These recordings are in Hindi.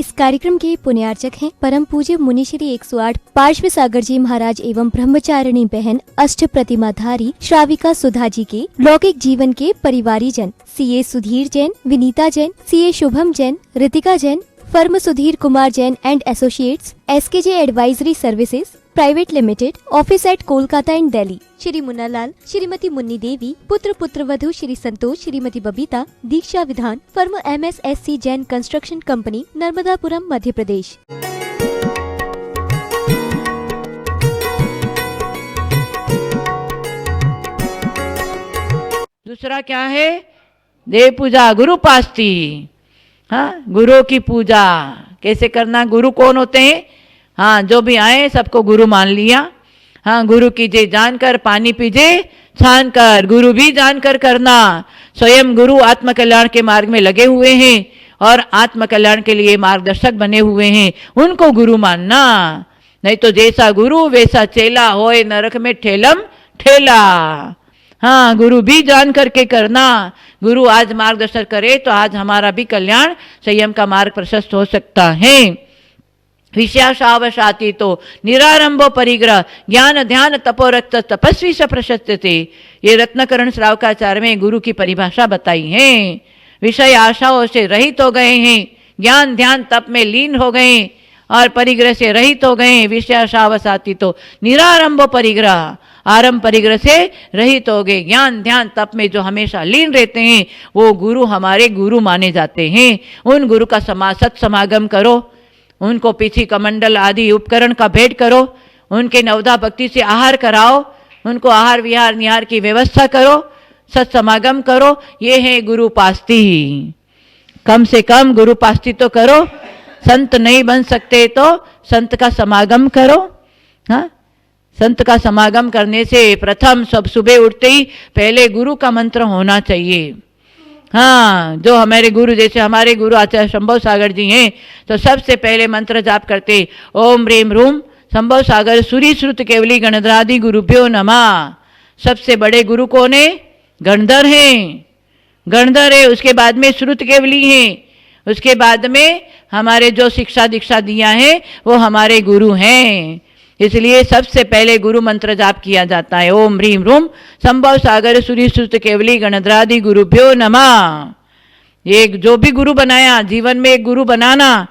इस कार्यक्रम के पुण्यार्चक हैं परम पूज्य मुनि श्री 108 पार्श्व सागर जी महाराज एवं ब्रह्मचारिणी बहन अष्ट प्रतिमाधारी श्राविका सुधा जी के लौकिक जीवन के परिवारी जन CA Sudhir Jain, Vinita Jain, CA Shubham Jain, Ritika Jain, firm Sudhir Kumar Jain and associates, SKJ advisory services private limited, office at Kolkata and Delhi, Shri Munnalal, Shrimati Munni Devi, पुत्र पुत्रवधू Shri Santosh, Shrimati Babita, Diksha Vidhan, firm MSSC Jain construction company, Narmadapuram, Madhya Pradesh. दूसरा क्या है? देव पूजा, गुरु पास्ती। हाँ, गुरु की पूजा कैसे करना? गुरु कौन होते हैं? हाँ, जो भी आए सबको गुरु मान लिया। हाँ, गुरु कीजिए जानकर, पानी पीजिए छान कर, गुरु भी जानकर करना। स्वयं गुरु आत्म कल्याण के मार्ग में लगे हुए हैं और आत्म कल्याण के लिए मार्गदर्शक बने हुए हैं, उनको गुरु मानना। नहीं तो जैसा गुरु वैसा चेला, होए नरक में ठेलम ठेला। हाँ, गुरु भी जान करके करना। गुरु आज मार्गदर्शन करे तो आज हमारा भी कल्याण, संयम का मार्ग प्रशस्त हो सकता है। विषयाशावशाती तो निरारंभो परिग्रह, ज्ञान ध्यान तपोरक्त तपस्वी स प्रशस्यते। ये रत्नकरण श्रावकाचार्य में गुरु की परिभाषा बताई है। विषय आशाओं से रहित हो गए हैं, ज्ञान ध्यान तप में लीन हो गए और परिग्रह से रहित हो गए। विषयाशावसाती तो निरारंभो परिग्रह, आरंभ परिग्रह से रहित हो गए। ज्ञान ध्यान तप में जो हमेशा लीन रहते हैं वो गुरु हमारे गुरु माने जाते हैं। उन गुरु का सत्समागम करो, उनको पीछी कमंडल आदि उपकरण का भेंट करो, उनके नवदा भक्ति से आहार कराओ, उनको आहार विहार निहार की व्यवस्था करो, सत्समागम करो। ये है गुरु पास्ती। कम से कम गुरु पास्ती तो करो। संत नहीं बन सकते तो संत का समागम करो। हाँ, संत का समागम करने से प्रथम सब सुबह उठते ही पहले गुरु का मंत्र होना चाहिए। हाँ, जो हमारे गुरु, जैसे हमारे गुरु आचार्य शंभव सागर जी हैं, तो सबसे पहले मंत्र जाप करते ओम ह्रीम रूम शंभव सागर सूरी श्रुत केवली गणधरादि गुरुभ्यो नमः। सबसे बड़े गुरु कौन है? गणधर हैं, गणधर है। उसके बाद में श्रुत केवली हैं, उसके बाद में हमारे जो शिक्षा दीक्षा दिया है वो हमारे गुरु हैं। इसलिए सबसे पहले गुरु मंत्र जाप किया जाता है ओम ह्रीम रूम शंभव सागर सूरी श्रुत केवली गणधरादि गुरुभ्यो नमः। एक जो भी गुरु बनाया, जीवन में एक गुरु बनाना।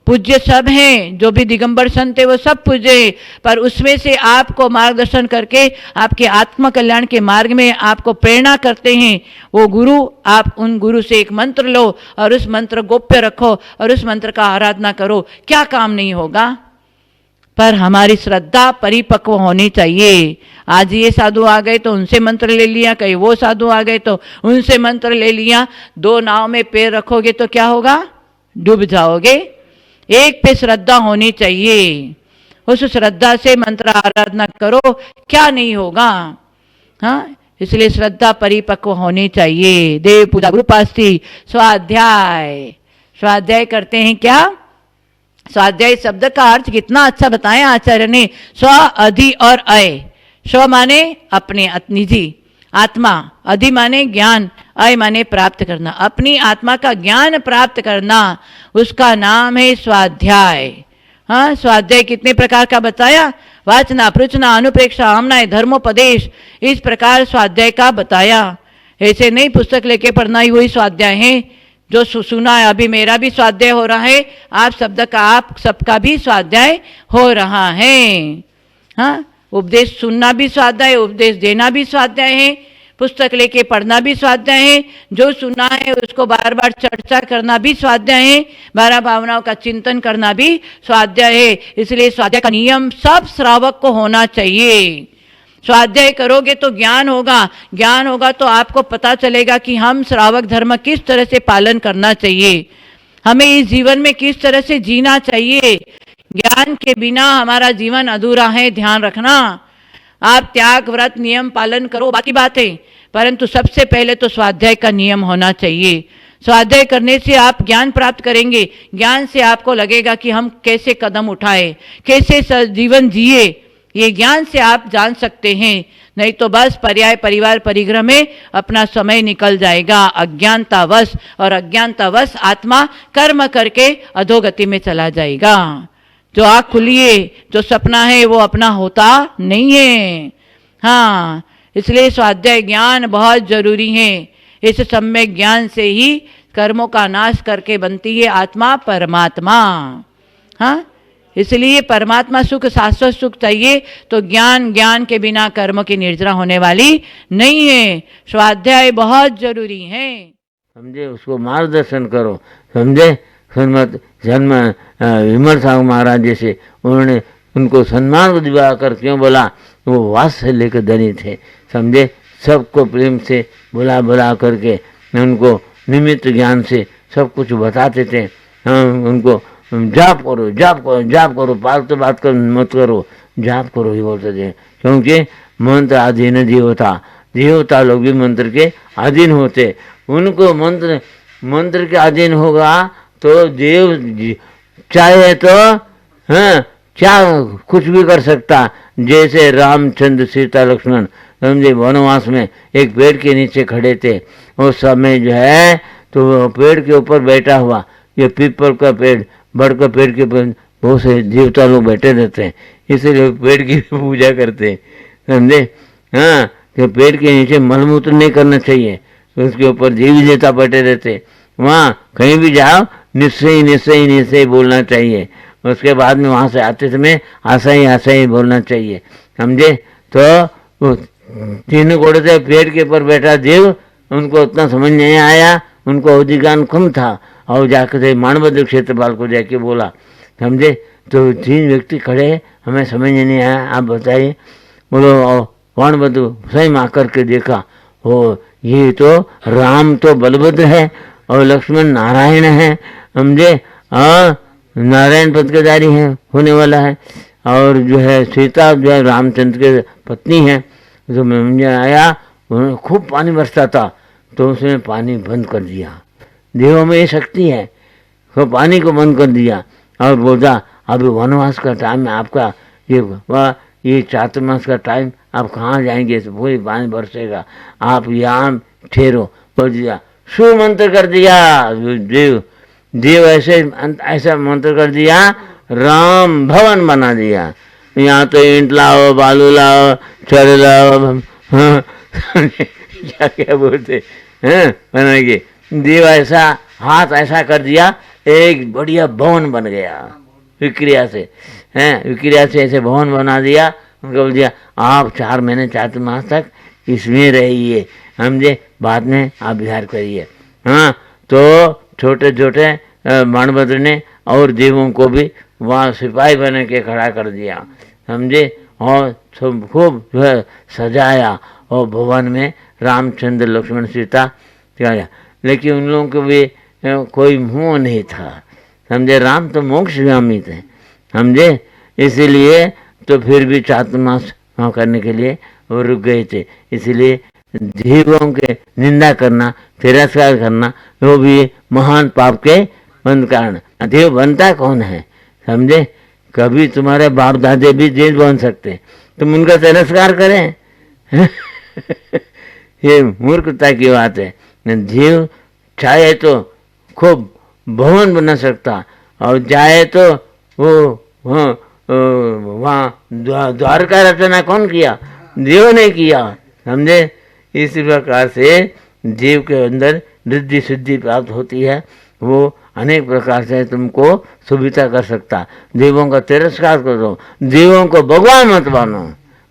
पूज्य सब हैं, जो भी दिगंबर संत है वो सब पूज्य है, पर उसमें से आपको मार्गदर्शन करके आपके आत्म कल्याण के मार्ग में आपको प्रेरणा करते हैं वो गुरु। आप उन गुरु से एक मंत्र लो और उस मंत्र गोप्य रखो और उस मंत्र का आराधना करो। क्या काम नहीं होगा, पर हमारी श्रद्धा परिपक्व होनी चाहिए। आज ये साधु आ गए तो उनसे मंत्र ले लिया, कहीं वो साधु आ गए तो उनसे मंत्र ले लिया। दो नाव में पैर रखोगे तो क्या होगा? डूब जाओगे। एक पे श्रद्धा होनी चाहिए, उस श्रद्धा से मंत्र आराधना करो, क्या नहीं होगा। हाँ, इसलिए श्रद्धा परिपक्व होनी चाहिए। देव पूजा, गुरु पास्ती, स्वाध्याय। स्वाध्याय करते हैं क्या? स्वाध्याय शब्द का अर्थ कितना अच्छा बताया आचार्य ने। स्व, अधि और अय। स्व माने अपने, निजी आत्मा, अधि माने ज्ञान, अय माने प्राप्त करना, अपनी आत्मा का ज्ञान प्राप्त करना, उसका नाम है स्वाध्याय। हाँ, स्वाध्याय कितने प्रकार का बताया? वाचना, पृचना, अनुप्रेक्षा, आमनाय, धर्मोपदेश, इस प्रकार स्वाध्याय का बताया। ऐसे नहीं पुस्तक लेके पढ़ना ही वही स्वाध्याय है। जो सुना है, अभी मेरा भी स्वाध्याय हो रहा है, आप सबका भी स्वाध्याय हो रहा है। हाँ, उपदेश सुनना भी स्वाध्याय, उपदेश देना भी स्वाध्याय है, पुस्तक लेके पढ़ना भी स्वाध्याय है, जो सुना है उसको बार बार चर्चा करना भी स्वाध्याय है, 12 भावनाओं का चिंतन करना भी स्वाध्याय है। इसलिए स्वाध्याय का नियम सब श्रावक को होना चाहिए। स्वाध्याय करोगे तो ज्ञान होगा, ज्ञान होगा तो आपको पता चलेगा कि हम श्रावक धर्म किस तरह से पालन करना चाहिए, हमें इस जीवन में किस तरह से जीना चाहिए। ज्ञान के बिना हमारा जीवन अधूरा है, ध्यान रखना। आप त्याग व्रत नियम पालन करो, बाकी बात है, परंतु सबसे पहले तो स्वाध्याय का नियम होना चाहिए। स्वाध्याय करने से आप ज्ञान प्राप्त करेंगे, ज्ञान से आपको लगेगा कि हम कैसे कदम उठाए, कैसे जीवन जिए, ये ज्ञान से आप जान सकते हैं, नहीं तो बस पर्याय परिवार परिग्रह में अपना समय निकल जाएगा अज्ञानतावश, और अज्ञानतावश आत्मा कर्म करके अधोगति में चला जाएगा। जो आँख खुली है, जो सपना है वो अपना होता नहीं है। हाँ, इसलिए स्वाध्याय ज्ञान बहुत जरूरी है। इस सम्यक ज्ञान से ही कर्मों का नाश करके बनती है आत्मा परमात्मा। हाँ, इसलिए परमात्मा सुख, शाश्वत सुख चाहिए तो ज्ञान के बिना कर्म की निर्जरा होने वाली नहीं है। स्वाध्याय बहुत जरूरी है। समझे, उसको मार्गदर्शन करो। समझे, श्रीमद जन्म विमल साहू महाराज जैसे उन्होंने उनको सम्मान दिवा कर क्यों बोला, वो वात्सल्य के धनी थे। समझे, सबको प्रेम से बुला करके उनको निमित्त ज्ञान से सब कुछ बताते थे। उनको जाप करो, फालतू बात कर मत करो, जाप करो ही बोलते थे। क्योंकि मंत्र अधीन देवता लोग भी मंत्र के अधीन होते। उनको मंत्र के अधीन होगा तो देव चाहे तो क्या कुछ भी कर सकता। जैसे रामचंद्र सीता लक्ष्मण समझे वनवास में एक पेड़ के नीचे खड़े थे। उस समय जो है तो पेड़ के ऊपर बैठा हुआ, ये पीपल का पेड़, बड़का पेड़ के ऊपर बहुत से देवता लोग बैठे रहते हैं, इसलिए पेड़ की पूजा करते हैं। समझे, हाँ, कि पेड़ के नीचे मलमूत्र नहीं करना चाहिए, उसके ऊपर देवी देवता बैठे रहते। वहाँ कहीं भी जाओ निश्चय बोलना चाहिए। उसके बाद में वहाँ से आते समय आशा ही बोलना चाहिए। समझे, तो तीन घोड़े से पेड़ के ऊपर बैठा देव, उनको उतना समझ नहीं आया, उनको अवधिज्ञान कम था, और जाकर मानवद्र क्षेत्रपाल को जाके बोला। समझे, तो तीन व्यक्ति खड़े, हमें समझ नहीं आया, आप बताइए। बोलो, वाणभद्र स्वयं आकर के देखा, हो ये तो राम तो बलभद्र है और लक्ष्मण नारायण है। समझे, नारायण पद के धारी है, होने वाला है, और जो है सीता जो है रामचंद्र के पत्नी है। तो मुझे आया, खूब पानी बरसता था, तो उसने पानी बंद कर दिया। देवों में ये शक्ति है, तो पानी को बंद कर दिया और बोला अभी वनवास का टाइम है आपका, ये चातुर्मास का टाइम, आप कहाँ जाएंगे, तो पूरी पानी बरसेगा, आप यहाँ ठहरो। बोल दिया, सुमंत्र कर दिया देव ऐसा मंत्र कर दिया, राम भवन बना दिया। यहाँ तो ईंट लाओ, बालू लाओ, चर लाओ, क्या बोलते हैं, बनाएंगे। देव ऐसा हाथ ऐसा कर दिया, एक बढ़िया भवन बन गया विक्रिया से, विक्रिया से ऐसे भवन बना दिया। उनको बोल दिया आप 4 महीने 4 मास तक इसमें रहिए, समझे, बाद में आप विहार करिए। हाँ, तो छोटे छोटे मानभद्र ने और देवों को भी वहाँ सिपाही बन के खड़ा कर दिया। समझे, और सब खूब जो है सजाया, और भवन में रामचंद्र लक्ष्मण सीता क्या, लेकिन उन लोगों को भी कोई मुँह नहीं था। समझे, राम तो मोक्षगामी थे। समझे, इसीलिए तो फिर भी चातुर्मास करने के लिए वो रुक गए थे। इसलिए देवों के निंदा करना, तिरस्कार करना, वो भी महान पाप के बंद कारण। देव बनता कौन है? समझे, कभी तुम्हारे बाप दादे भी देव बन सकते, तुम उनका तिरस्कार करें ये मूर्खता की बात है। देव चाहे तो खूब भवन बना सकता, और चाहे तो वो वहाँ द्वारका रचना कौन किया? देव ने किया। समझे, इसी प्रकार से देव के अंदर रिद्धि सिद्धि प्राप्त होती है, वो अनेक प्रकार से तुमको सुविधा कर सकता। देवों का तिरस्कार करो, देवों को भगवान मत मानो।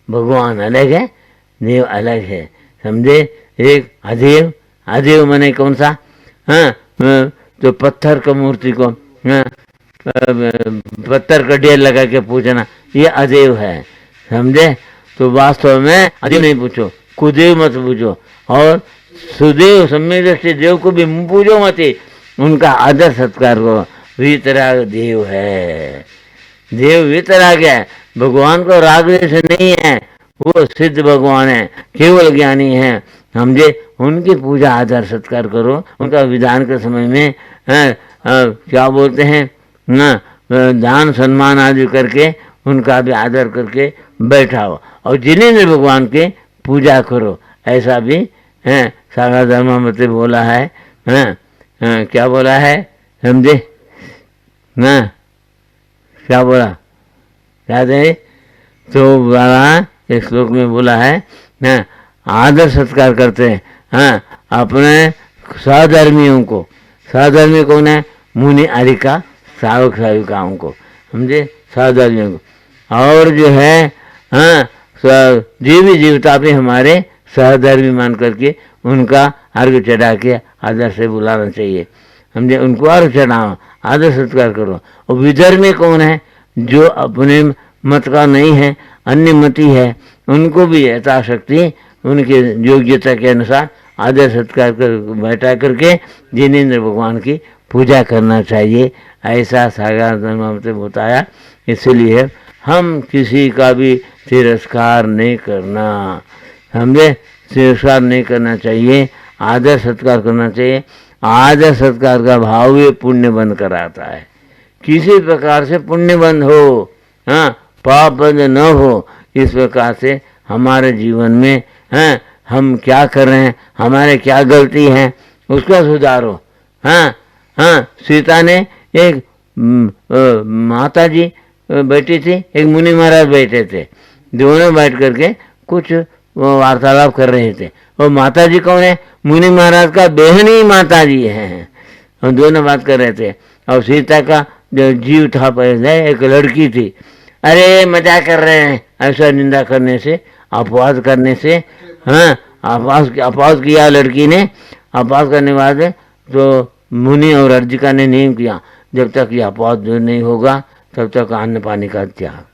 भगवान अलग है, देव अलग है। समझे, एक अदेव माने कौन सा? हाँ, तो पत्थर का मूर्ति को पत्थर का ढेर लगा के पूछना, ये अदेव है। समझे, तो वास्तव में अदेव नहीं पूछो, कुदेव मत पूछो, और सुदेव सम्यक दृष्टि देव को भी पूछो मत, उनका आदर सत्कार करो। वीतराग देव है, देव वीतराग है, भगवान को राग से नहीं है, वो सिद्ध भगवान है, केवल ज्ञानी है। समझे, उनकी पूजा आदर सत्कार करो, उनका विधान के समय में क्या बोलते हैं ना, दान सम्मान आदि करके उनका भी आदर करके बैठाओ और जिनेंद्र भगवान के पूजा करो। ऐसा भी है सागर धर्मामृत बोला है, क्या बोला है समझे ना, क्या बोला याद है? तो बड़ा इस श्लोक में बोला है ना, आदर सत्कार करते हैं अपने सहधर्मियों को। सहधर्मी कौन है? मुनि आदि का श्रावक श्राविकाओं को, समझे, सहधर्मियों को। और जो है जीवी जीवता पे हमारे सहधर्मी मान करके उनका अर्घ चढ़ा के आदर से बुलाना चाहिए, समझे। उनको अर्घ चढ़ाओ, आदर सत्कार करो। और विधर्मी कौन है? जो अपने मत का नहीं है, अन्य मती है, उनको भी यथाशक्ति उनके योग्यता के अनुसार आदर सत्कार कर बैठा करके जिनेंद्र भगवान की पूजा करना चाहिए। ऐसा सागर धर्मामृत में बताया। इसलिए हम किसी का भी तिरस्कार नहीं करना, समझे, तिरस्कार नहीं करना चाहिए, आदर सत्कार करना चाहिए। आदर सत्कार का भाव ये पुण्य बंद कराता है। किसी प्रकार से पुण्य बंद हो, पाप बंद न हो, इस प्रकार से हमारे जीवन में हम क्या कर रहे हैं, हमारे क्या गलती है, उसको सुधारो। सीता ने एक माता जी बैठी थी, एक मुनि महाराज बैठे थे, दोनों बैठ करके कुछ वार्तालाप कर रहे थे। और माता जी कौन है? मुनि महाराज का बहन ही माता जी है। और दोनों बात कर रहे थे। और सीता का जो जीव था पहले, एक लड़की थी, अरे मजाक कर रहे हैं, ऐसा निंदा करने से, अपवाद करने से, अपवाद किया लड़की ने। अपवाद करने के बाद तो मुनि और अर्जिका ने नियम किया, जब तक ये अपवाद दूर नहीं होगा तब तक अन्न पानी का त्याग।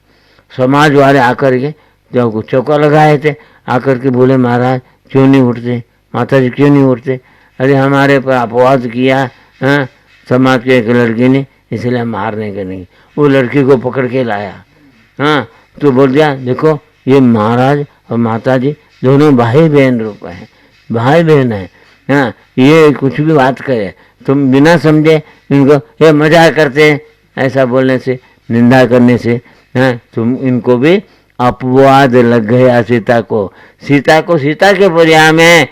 समाज वाले आकर के जब चौका लगाए थे, आकर के बोले महाराज क्यों नहीं उठते, माता जी क्यों नहीं उठते? अरे हमारे पर अपवाद किया समाज के एक लड़की ने, इसलिए हम मारने के नहीं। वो लड़की को पकड़ के लाया, तो बोल दिया देखो ये महाराज और माता जी दोनों भाई बहन रूप हैं, भाई बहन है। ये कुछ भी बात करे तुम बिना समझे इनको ये मजाक करते हैं, ऐसा बोलने से, निंदा करने से तुम इनको भी अपवाद लग गया। सीता को सीता के पर्याय में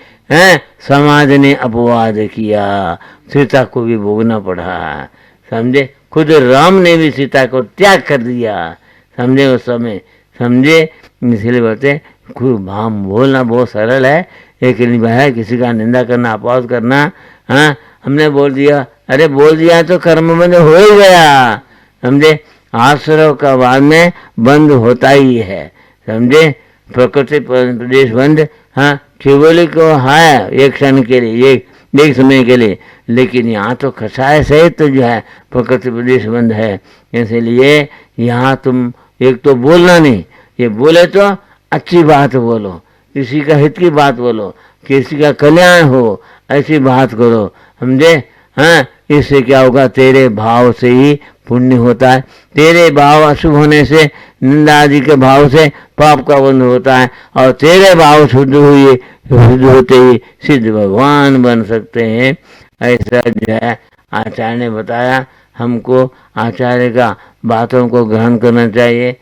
समाज ने अपवाद किया, सीता को भी भोगना पड़ा, समझे। खुद राम ने भी सीता को त्याग कर दिया, समझे, उस समय, समझे। इसलिए बोलते भाम बोलना बहुत सरल है, लेकिन है किसी का निंदा करना, अपवाद करना। हमने बोल दिया, अरे बोल दिया तो कर्म बंद हो ही गया, समझे। आश्रव का बाद में बंद होता ही है, समझे। प्रकृति प्रदेश बंद केवल को है एक क्षण के लिए, एक समय के लिए, लेकिन यहाँ तो कसाय सहित तो जो है प्रकृति प्रदेश बंद है। इसलिए यहाँ तुम एक तो बोलना नहीं, ये बोले तो अच्छी बात बोलो, किसी का हित की बात बोलो, किसी का कल्याण हो, ऐसी बात करो, समझे। इससे क्या होगा? तेरे भाव से ही पुण्य होता है। तेरे भाव अशुभ होने से, निंदा आदि के भाव से पाप का बंध होता है, और तेरे भाव शुद्ध होते ही सिद्ध भगवान बन सकते हैं। ऐसा जो है आचार्य ने बताया। हमको आचार्य का बातों को ग्रहण करना चाहिए,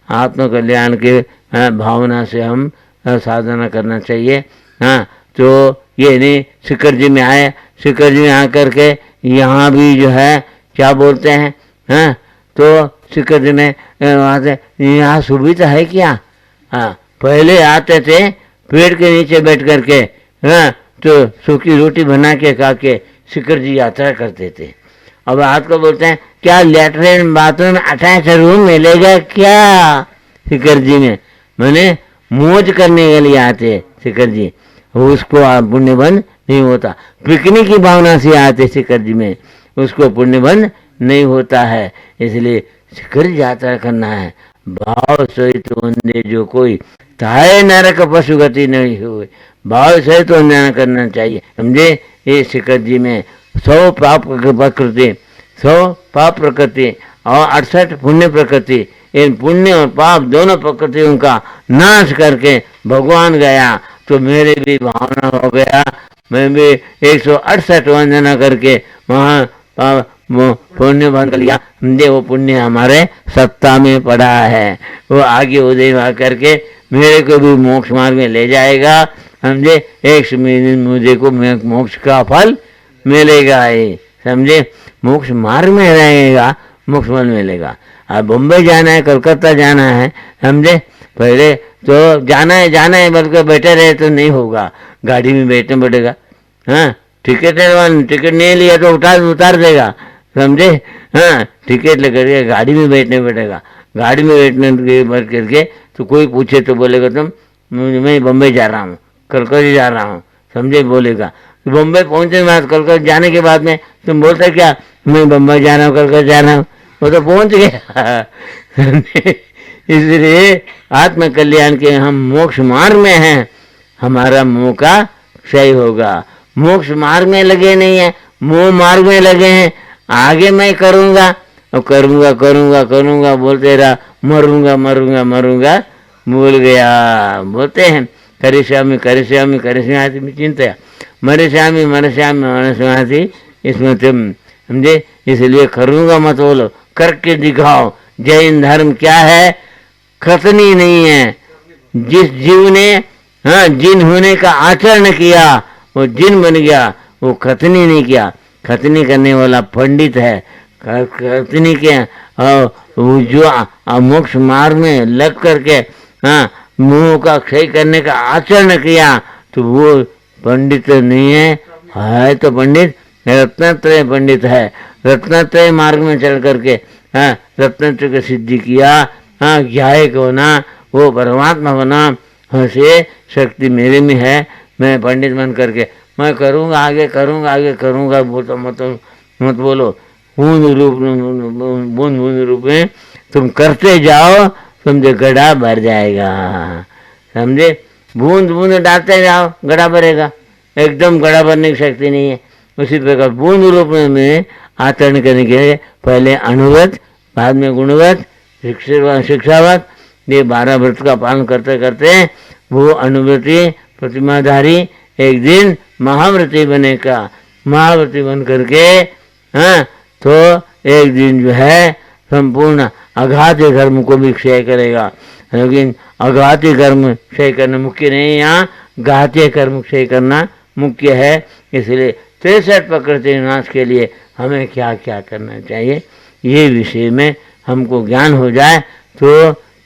आत्म कल्याण के भावना से हम साधना करना चाहिए। तो ये नहीं शिखर जी में आए, शिखर जी में आकर के यहाँ भी जो है क्या बोलते हैं, तो शिखर जी में वहाँ से यहाँ सुविधा है क्या? पहले आते थे पेड़ के नीचे बैठ करके, तो सूखी रोटी बना के खा के शिखर जी यात्रा करते थे। अब आज को बोलते हैं क्या लेटरिन बाथरूम अटैच रूम मिलेगा क्या शिखर जी में? मैंने मौज करने के लिए आते शिखर जी, उसको पुण्य बंद नहीं होता। पिकनिक की भावना से आते शिखर जी में, उसको पुण्य बंद नहीं होता है। इसलिए शिखर यात्रा करना है। भाव सहित वंदे जो कोई, ताए नरक पशु गति नहीं हुए, भाव सहित वंदना करना चाहिए, समझे। ये शिखर जी में 100 पाप प्रकृति, 100 पाप प्रकृति और 68 पुण्य प्रकृति, इन पुण्य और पाप दोनों प्रकृतियों का नाश करके भगवान गया। तो मेरे भी भावना हो गया, मैं भी 168 वंदना करके वहाँ वो पुण्य बन कर लिया, समझे, वो पुण्य हमारे सत्ता में पड़ा है, वो आगे उदय करके मेरे को भी मोक्ष मार्ग में ले जाएगा, समझे। एक मुझे को मोक्ष का फल मिलेगा ही, समझे। मोक्ष मार्ग में रहेगा, मोक्ष फल मिलेगा। अब बम्बई जाना है, कलकत्ता जाना है, समझे, पहले तो जाना है बल्कि बैठे रहे तो नहीं होगा, गाड़ी में बैठना पड़ेगा। हाँ, टिकट नहीं लिया तो उतार देगा, समझे। हाँ, टिकट लेकर के गाड़ी में बैठने पड़ेगा, गाड़ी में बैठने के बैठ करके तो कोई पूछे तो बोलेगा तुम मैं बम्बई जा रहा हूँ, कलकत्ता जा रहा हूँ, समझे, बोलेगा। बम्बई पहुँचने के बाद, कलकत्ता जाने के बाद में तुम बोलते क्या मैं बम्बई जा रहा हूँ, कलकत्ता जा रहा हूँ, वो तो पहुँच गया। इसलिए आत्म कल्याण के हम मोक्ष मार्ग में हैं, हमारा मोह का क्षय होगा। मोक्ष मार्ग में लगे नहीं है, मोह मार्ग में लगे हैं। आगे मैं करूँगा और करूँगा बोलते रहा, मरूंगा भूल गया। बोलते हैं करिष्यामि चिंतया मरिष्यामि मनस्यामि इसमें तुम, समझे। इसलिए करूँगा मत बोलो, करके दिखाओ। जैन धर्म क्या है? खतनी नहीं है। जिस जीव ने जिन होने का आचरण किया वो जिन बन गया, वो खतनी नहीं किया। खतनी करने वाला पंडित है। खतनी के जो मोक्ष मार्ग में लग करके मोह का क्षय करने का आचरण किया तो वो पंडित नहीं है तो पंडित रत्नत्रय पंडित है। रत्नत्रय मार्ग में चल करके रत्नत्रय की सिद्धि किया, ज्ञायक होना, वो परमात्मा बना, से शक्ति मेरे में है, मैं पंडित बन करके मैं करूँगा, आगे करूँगा मत बोलो। बूंद रूप में तुम करते जाओ, समझे, गड्ढा भर जाएगा, समझे। बूंद डालते जाओ, गड्ढा भरेगा। एकदम गड्ढा भरने की शक्ति नहीं है। उसी प्रकार बूंद रूप में आचरण करने के लिए पहले अणुवत, बाद में गुणवत, शिक्षावत, ये 12 व्रत का पालन करते करते वो अनुव्रति प्रतिमाधारी एक दिन महाव्रती बनेगा। महाव्रती बन करके तो एक दिन जो है संपूर्ण अघाती कर्म को भी क्षय करेगा। लेकिन अघाती कर्म क्षय करना मुख्य नहीं है, यहाँ घातीय कर्म क्षय करना मुख्य है। इसलिए 63 प्रकृति नाश के लिए हमें क्या क्या करना चाहिए, ये विषय में हमको ज्ञान हो जाए तो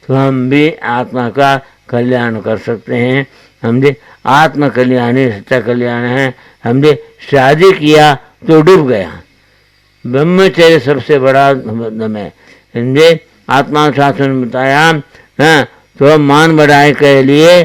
हम भी आत्मा का कल्याण कर सकते हैं। समझे, आत्म कल्याण ही सच्चा कल्याण है। समझे, शादी किया तो डूब गया। ब्रह्मचर्य सबसे बड़ा दम है। समझे, आत्मा शासन बताया तो मान बढ़ाए के लिए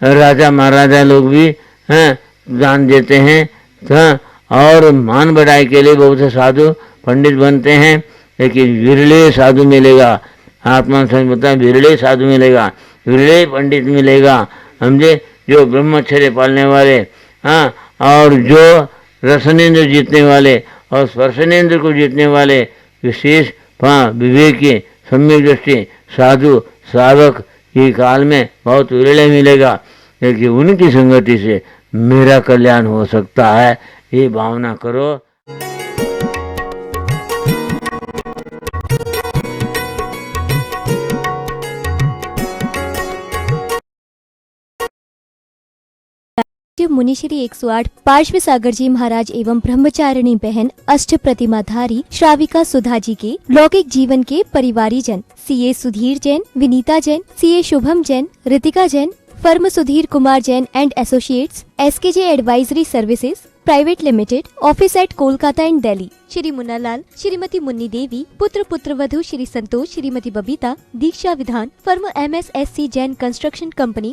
राजा महाराजा लोग भी दान देते हैं और मान बढ़ाए के लिए बहुत से साधु पंडित बनते हैं, लेकिन विरले साधु मिलेगा। आत्मा सच बताए, विरले साधु मिलेगा, विरले पंडित मिलेगा। समझे, जो ब्रह्मचर्य पालने वाले और जो रसनेन्द्र जीतने वाले और स्पर्शनेन्द्र को जीतने वाले विशेष विवेकी सम्यक दृष्टि साधु साधक ये काल में बहुत विरले मिलेगा। लेकिन उनकी संगति से मेरा कल्याण हो सकता है, ये भावना करो। मुनिश्री 108 पार्श्व सागर जी महाराज एवं ब्रह्मचारिणी बहन अष्ट प्रतिमाधारी श्राविका सुधा जी के लौकिक जीवन के परिवारी जन CA Sudhir Jain, Vinita Jain, CA Shubham Jain, Ritika Jain, firm Sudhir Kumar Jain and associates, SKJ advisory services private limited, office at Kolkata and Delhi, Shri Munna Lal, Shrimati Munni Devi, पुत्र पुत्रवधू Shri Santosh, Shrimati Babita, Diksha Vidhan, firm MSSC Jain construction company,